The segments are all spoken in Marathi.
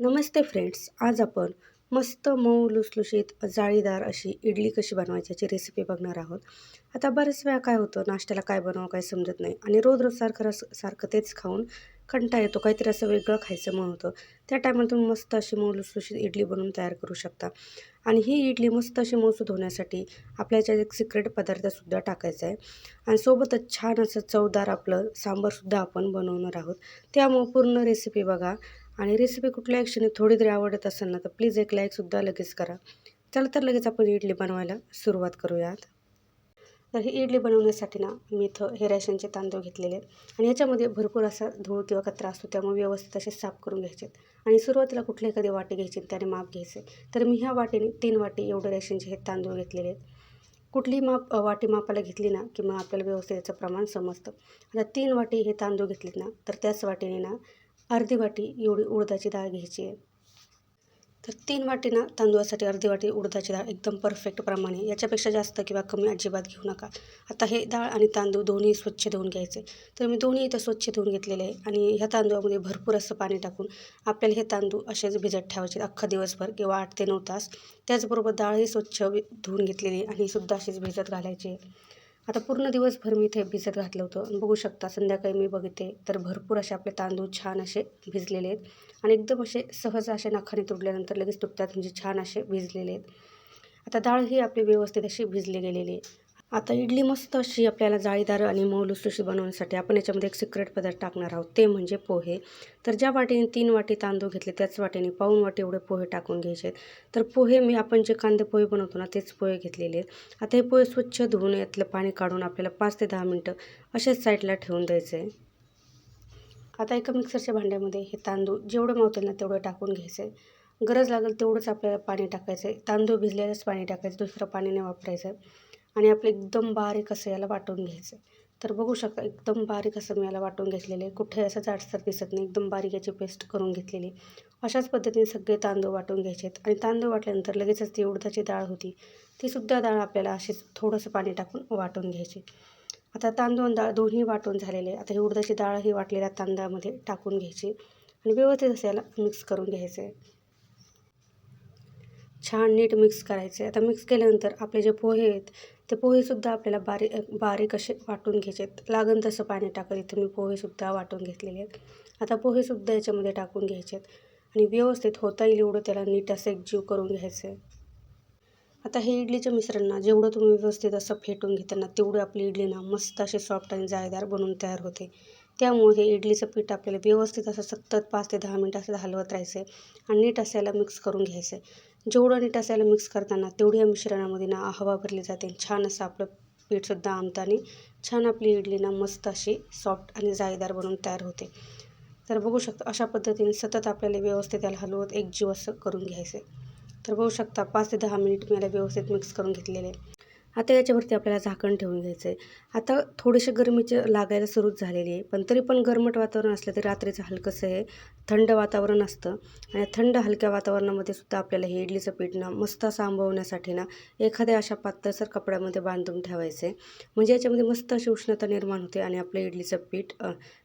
नमस्ते फ्रेंड्स, आज आपण मस्त मऊ लुसलुशीत जाळीदार अशी इडली कशी बनवायची याची रेसिपी बघणार आहोत. आता बऱ्याच वेळा काय होतं, नाश्त्याला काय बनवावं काही समजत नाही आणि रोज रोज सारखं तेच खाऊन कंटाळा येतो, काहीतरी असं वेगळं खायचं मन होतं. त्या टायमाला तुम्ही मस्त अशी मऊ लुसलुशीत इडली बनवून तयार करू शकता. आणि ही इडली मस्त अशी मऊसूत होण्यासाठी आपल्या याच्यात एक सिक्रेट पदार्थसुद्धा टाकायचा आहे आणि सोबतच छान असं चवदार आपलं सांबारसुद्धा आपण बनवणार आहोत. त्यामुळे पूर्ण रेसिपी बघा आणि रेसिपी कुठल्या ॲक्शनने थोडी तरी आवडत असेल ना, तर प्लीज एक लाईकसुद्धा लगेच करा. चला तर लगेच आपण इडली बनवायला सुरुवात करूयात. तर ही इडली बनवण्यासाठी ना, मी इथं हे रेशनचे तांदूळ घेतलेले आहेत आणि याच्यामध्ये भरपूर असा धूळ किंवा कचरा असतो, त्यामुळे व्यवस्थित असे साफ करून घ्यायचे आणि सुरुवातीला कुठली एखादी वाटी घ्यायची त्याने माप घ्यायचे. तर मी ह्या वाटीने 3 वाटी एवढे रेशनचे हे तांदूळ घेतलेले आहेत. कुठलीही वाटी मापाला घेतली ना, की मग आपल्याला व्यवस्थित याचं प्रमाण समजतं. आता 3 वाटी हे तांदूळ घेतलेत ना, तर त्याच वाटीने ना अर्धी वाटी एवढी उडदाची डाळ घ्यायची आहे. तर 3 वाटी ना तांदूळासाठी अर्धी वाटी उडदाची डाळ एकदम परफेक्ट प्रमाणे, याच्यापेक्षा जास्त किंवा कमी अजिबात घेऊ नका. आता हे डाळ आणि तांदूळ दोन्ही स्वच्छ धुवून घ्यायचे. तर मी दोन्ही इथं स्वच्छ धुवून घेतलेले आहे आणि ह्या तांदूळामध्ये भरपूर असं पाणी टाकून आपल्याला हे तांदूळ असेच भिजत ठेवायचे अख्खा दिवसभर किंवा 8 ते 9 तास. त्याचबरोबर डाळही स्वच्छ धुवून घेतलेली आणि सुद्धा अशीच भिजत घालायची. आता पूर्ण दिवसभर मी इथे भिजत घातलं होतं. बघू शकता संध्याकाळी मी बघते तर भरपूर असे आपले तांदूळ छान असे भिजलेले आहेत आणि एकदम असे सहज असे नखाने तुटल्यानंतर लगेच तुटतात, म्हणजे छान असे भिजलेले आहेत. आता डाळ ही आपली व्यवस्थित अशी भिजली गेलेली आहे. आता इडली मस्त अशी आपल्याला जाळीदार आणि मऊ लुसलुशीत बनवण्यासाठी आपण याच्यामध्ये एक सिक्रेट पदार्थ टाकणार आहोत, ते म्हणजे पोहे. तर ज्या वाटीने 3 वाटी तांदूळ घेतले त्याच वाटीने पाऊण वाटी एवढे पोहे टाकून घ्यायचे आहेत. तर पोहे मी आपण जे कांदे पोहे बनवतो ना, तेच पोहे घेतलेले आहेत. आता हे पोहे स्वच्छ धुवून यातलं पाणी काढून आपल्याला 5 ते 10 मिनटं असेच साईडला ठेवून द्यायचं आहे. आता एका मिक्सरच्या भांड्यामध्ये हे तांदूळ जेवढं मावतील ना तेवढं टाकून घ्यायचं आहे. गरज लागेल तेवढंच आपल्याला पाणी टाकायचं आहे. तांदूळ भिजलेलंच पाणी टाकायचं, दुसरं पाणी नाही वापरायचं आणि आपलं एकदम बारीक असं याला वाटून घ्यायचं आहे. तर बघू शकता एकदम बारीक असं मी याला वाटून घेतलेलं आहे. कुठे असं जाडसर दिसत नाही, एकदम बारीक याची पेस्ट करून घेतलेली. अशाच पद्धतीने सगळे तांदूळ वाटून घ्यायचे आहेत आणि तांदूळ वाटल्यानंतर लगेचच ती उडदाची डाळ होती, तीसुद्धा डाळ आपल्याला अशीच थोडंसं पाणी टाकून वाटून घ्यायची. आता तांदूळ आणि डाळ दोन्ही वाटून झालेले. आता ही उडदाची डाळ ही वाटलेल्या तांदळामध्ये टाकून घ्यायची आणि व्यवस्थित असं याला मिक्स करून घ्यायचं आहे. छान नीट मिक्स करायचं आहे. आता मिक्स केल्यानंतर आपले जे पोहे आहेत, ते पोहेसुद्धा आपल्याला बारीक बारीक असे वाटून घ्यायचे आहेत. लागेल तसं पाणी टाकत इथं मी पोहेसुद्धा वाटून घेतलेले आहेत. आता पोहेसुद्धा याच्यामध्ये टाकून घ्यायचे आहेत आणि व्यवस्थित होता येईल एवढं त्याला नीट असं एकजीव करून घ्यायचं आहे. आता हे इडलीचं मिश्रण ना जेवढं तुम्ही व्यवस्थित असं फेटून घेता ना, तेवढी आपली इडली ना मस्त अशी सॉफ्ट आणि जाळीदार बनून तयार होते. त्यामुळे हे इडलीचं पीठ आपल्याला व्यवस्थित असं सतत 5 ते 10 मिनटं असं हलवत राहायचं आहे आणि नीट असायला मिक्स करून घ्यायचं आहे. जेवढं नीट असायला मिक्स करताना तेवढी या मिश्रणामध्ये ना हवा भरली जाते. छान असं आपलं पीठसुद्धा आमतं आणि छान आपली इडली ना मस्त अशी सॉफ्ट आणि जाळीदार बनून तयार होते. तर बघू शकता अशा पद्धतीने सतत आपल्याला व्यवस्थित त्याला हलवत एकजीव असं करून घ्यायचं आहे. तर बघू शकता 5 ते 10 मिनिट मी याला व्यवस्थित मिक्स करून घेतलेले आहे. आता याच्यावरती आपल्याला झाकण ठेवून घ्यायचं आहे. आता थोडीशी गरमीची लागायला सुरुवात झालेली आहे, पण तरी पण गरमट वातावरण असलं तरी रात्रीचं हलकंसं हे थंड वातावरण असतं आणि थंड हलक्या वातावरणामध्ये सुद्धा आपल्याला हे इडलीचं पीठ ना मस्त असं आंबवण्यासाठी ना एखाद्या अशा पातळसर कपड्यामध्ये बांधून ठेवायचं आहे. म्हणजे याच्यामध्ये मस्त अशी उष्णता निर्माण होते आणि आपलं इडलीचं पीठ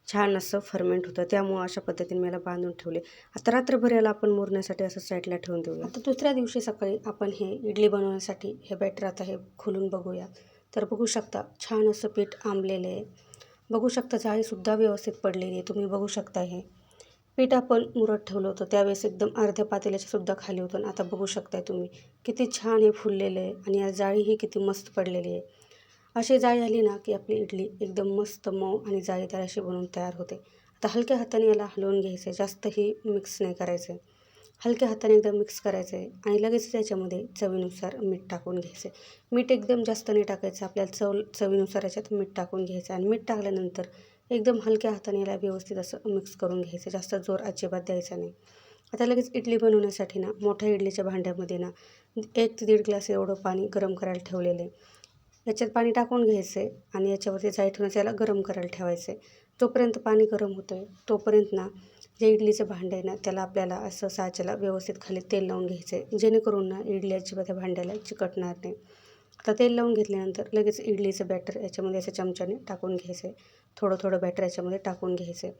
छान असं फर्मेंट होतं. त्यामुळं अशा पद्धतीने मला बांधून ठेवले. आता रात्रभर याला आपण मुरण्यासाठी असं साईडला ठेवून देऊया. आता दुसऱ्या दिवशी सकाळी आपण हे इडली बनवण्यासाठी हे बॅटर आता हे खोलून बघूया. तर बघू शकता छान असं पीठ आंबलेलं आहे. बघू शकता जाळीसुद्धा व्यवस्थित पडलेली आहे. तुम्ही बघू शकता हे पीठ आपण मुरत ठेवलं होतं त्यावेळेस एकदम अर्ध्या पातेल्याच्या सुद्धा खाली होतं. आता बघू शकताय तुम्ही किती छान हे फुललेलं आहे आणि या जाळी ही किती मस्त पडलेली आहे. अशी जाळी आली ना की आपली इडली एकदम मस्त मऊ आणि जाळीदार अशी बनवून तयार होते. आता हलक्या हाताने याला हलवून घ्यायचं आहे, जास्तही मिक्स नाही करायचं आहे. हलक्या हाताने एकदम मिक्स करायचं आहे आणि लगेच त्याच्यामध्ये चवीनुसार मीठ टाकून घ्यायचं आहे. मीठ एकदम जास्त नाही टाकायचं, आपल्याला चवीनुसार याच्यात मीठ टाकून घ्यायचं आणि मीठ टाकल्यानंतर एकदम हलक्या हाताने याला व्यवस्थित असं मिक्स करून घ्यायचं. जास्त जोर अजिबात द्यायचा नाही. आता लगेच इडली बनवण्यासाठी ना मोठ्या इडलीच्या भांड्यामध्ये ना 1 ते 1.5 ग्लास एवढं पाणी गरम करायला ठेवलेलं आहे. याच्यात पाणी टाकून घ्यायचं आहे आणि याच्यावरती जाळी ठेवून याला गरम करायला ठेवायचं आहे. जोपर्यंत पाणी गरम होतं आहे तोपर्यंत ना जे इडलीचं भांडं आहे ना त्याला आपल्याला असं साच्याला व्यवस्थित खाली तेल लावून घ्यायचं आहे, जेणेकरून ना इडली अजिबात त्या भांड्याला चिकटणार नाही. आता तेल लावून घेतल्यानंतर लगेच इडलीचं बॅटर याच्यामध्ये असं चमच्याने टाकून घ्यायचं आहे. थोडं थोडं बॅटर याच्यामध्ये टाकून घ्यायचं आहे.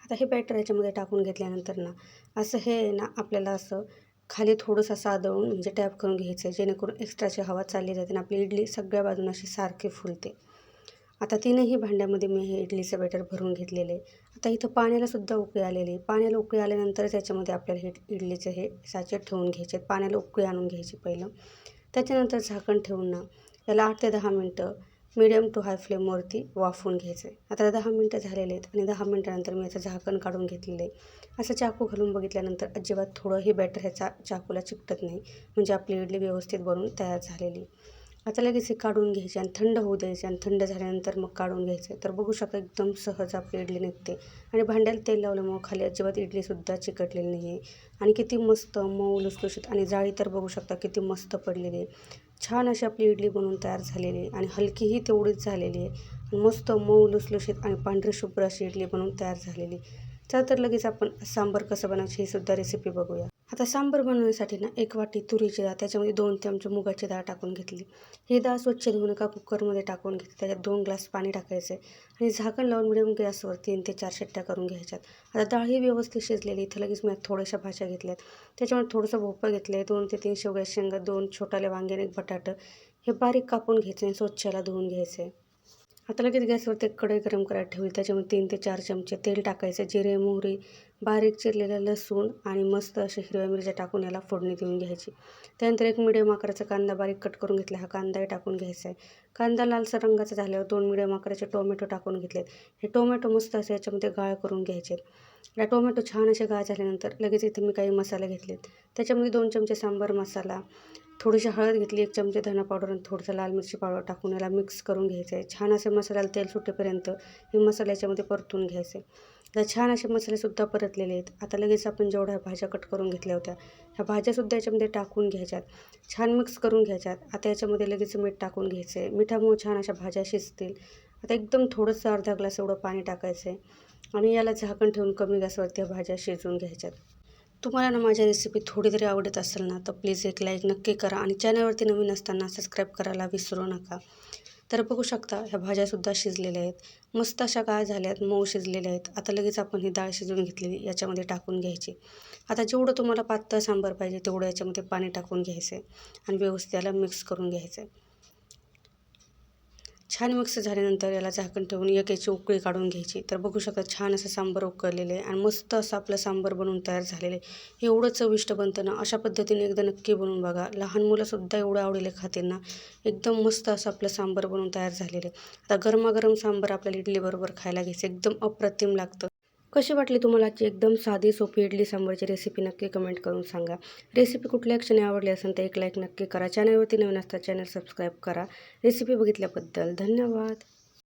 आता हे बॅटर याच्यामध्ये टाकून घेतल्यानंतर ना असं हे आहे ना आपल्याला असं खाली थोडंसं साधवून म्हणजे टॅप करून घ्यायचं आहे, जेणेकरून एक्स्ट्राची हवा चालली जाते आणि आपली इडली सगळ्या बाजून अशी सारखी फुलते. आता तीनही भांड्यामध्ये मी हे इडलीचं बॅटर भरून घेतलेलं आहे. आता इथं पाण्यालासुद्धा उकळी आलेली आहे. पाण्याला उकळी आल्यानंतर त्याच्यामध्ये आपल्याला हे इडलीचं हे साचे ठेवून घ्यायचे आहेत. पाण्याला उकळी आणून घ्यायची पहिलं. त्याच्यानंतर झाकण ठेवून ना याला 8 ते 10 मिनटं मीडियम टू हाय फ्लेमवरती वाफवून घ्यायचं आहे. आता 10 मिनटं झालेले आहेत आणि 10 मिनटानंतर मी याचं झाकण काढून घेतलेलं आहे. असं चाकू घालून बघितल्यानंतर अजिबात थोडंही बॅटर ह्याचा चाकूला चिकटत नाही, म्हणजे आपली इडली व्यवस्थित बनवून तयार झालेली. आता लगेच हे काढून घ्यायचे आणि थंड होऊ द्यायचे आणि थंड झाल्यानंतर मग काढून घ्यायचे. तर बघू शकता एकदम सहज आपली इडली निघते आणि भांड्याला तेल लावल्यामुळे खाली अजिबात इडलीसुद्धा चिकटलेली नाही आहे आणि किती मस्त मऊ लुसलुशीत आणि जाळी तर बघू शकता किती मस्त पडलेली आहे. छान अशी आपली इडली बनवून तयार झालेली आहे आणि हलकीही तेवढीच झालेली आहे आणि मस्त मऊ लुसलुशीत आणि पांढरी शुभ्र अशी इडली बनवून तयार झालेली. चला तर लगेच आपण सांबार कसं बनायचं ही सुद्धा रेसिपी बघूया. आता सांबार बनवण्यासाठी ना 1 वाटी तुरीची डाळ, त्याच्यामध्ये 2 चमचे मुगाची डाळ टाकून घेतली. ही डाळ स्वच्छ धुवून एका कुकरमध्ये टाकून घेतली. त्याच्यात 2 ग्लास पाणी टाकायचं आहे आणि झाकण लावून मिडियम गॅसवर 3 ते 4 शिट्ट्या करून घ्यायच्यात. आता डाळ ही व्यवस्थित शिजलेली. इथं लगेच मी थोड्याशा भाज्या घेतल्यात. त्याच्यामध्ये थोडंसं भोपळं घेतलं आहे, 2 ते 3 शेवग्याच्या शेंगा, 2 छोटाले वांगे आणि 1 बटाटं हे बारीक कापून घ्यायचं आणि स्वच्छ याला धुवून घ्यायचं आहे. आता लगेच गॅसवरती एक कढई गरम करायला ठेवली. त्याच्यामध्ये 3 ते 4 चमचे तेल टाकायचं, जिरे, मोहरी, बारीक चिरलेलं लसूण आणि मस्त अशा हिरव्या मिरच्या टाकून याला फोडणी देऊन घ्यायची. त्यानंतर एक मिडियम आकाराचा कांदा बारीक कट करून घेतला. हा कांदाही टाकून घ्यायचा आहे. कांदा लालसर रंगाचा झाल्यावर 2 मिडियम आकाराचे टोमॅटो टाकून घेतलेत. हे टोमॅटो मस्त असे याच्यामध्ये गाळ करून घ्यायचे. या टोमॅटो छान असे गाळ झाल्यानंतर लगेच इथे मी काही मसाले घेतलेत. त्याच्यामध्ये 2 चमचे सांबार मसाला, थोडीशी हळद घेतली, 1 चमचे धना पावडर आणि थोडंसं लाल मिरची पावडर टाकून याला मिक्स करून घ्यायचं आहे. छान असे मसाल्याला तेल सुटेपर्यंत हे मसाले याच्यामध्ये परतून घ्यायचे. तर छान असे मसालेसुद्धा परतलेले आहेत. आता लगेच आपण जेवढ्या भाज्या कट करून घेतल्या होत्या ह्या भाज्यासुद्धा याच्यामध्ये टाकून घ्यायच्यात. छान मिक्स करून घ्यायच्यात. आता याच्यामध्ये लगेच मीठ टाकून घ्यायचं आहे. मिठामुळे छान अशा भाज्या शिजतील. आता एकदम थोडंसं अर्धा ग्लास एवढं पाणी टाकायचं आहे आणि याला झाकण ठेवून कमी गॅसवरती ह्या भाज्या शिजवून घ्यायच्यात. तुम्हाला ना माझ्या रेसिपी थोडी तरी आवडत असेल ना तर प्लीज एक लाईक नक्की करा आणि चॅनलवरती नवीन असताना सबस्क्राईब करायला विसरू नका. तर बघू शकता ह्या भाज्यासुद्धा शिजलेल्या आहेत. मस्त अशा गाळ झाल्या आहेत, मऊ शिजलेल्या आहेत. आता लगेच आपण ही डाळ शिजवून घेतलेली याच्यामध्ये टाकून घ्यायची. आता जेवढं तुम्हाला पातळ सांबार पाहिजे तेवढं याच्यामध्ये पाणी टाकून घ्यायचं आहे आणि व्यवस्थित याला मिक्स करून घ्यायचं आहे. छान मिक्स झाल्यानंतर याला झाकण ठेवून एक याची उकळी काढून घ्यायची. तर बघू शकता छान असं सांबार उकळलेलं आहे आणि मस्त असं आपलं सांबार बनवून तयार झालेलं आहे. एवढं चविष्ट बनतं ना, अशा पद्धतीने एकदा नक्की बनवून बघा. लहान मुलंसुद्धा एवढं आवडीने खातील ना. एकदम मस्त असं आपलं सांबार बनवून तयार झालेलं आहे. आता गरमागरम सांबार आपल्याला इडलीबरोबर खायला घ्यायचं, एकदम अप्रतिम लागतं. कशी वाटली तुम्हाला आजची एकदम साधी सोपी इडली सांबारची रेसिपी नक्की कमेंट करून सांगा. रेसिपी कुठल्या क्षणी आवडली असेल तर एक लाईक नक्की करा. चॅनलवरती नवीन असता चॅनल सबस्क्राईब करा. रेसिपी बघितल्याबद्दल धन्यवाद.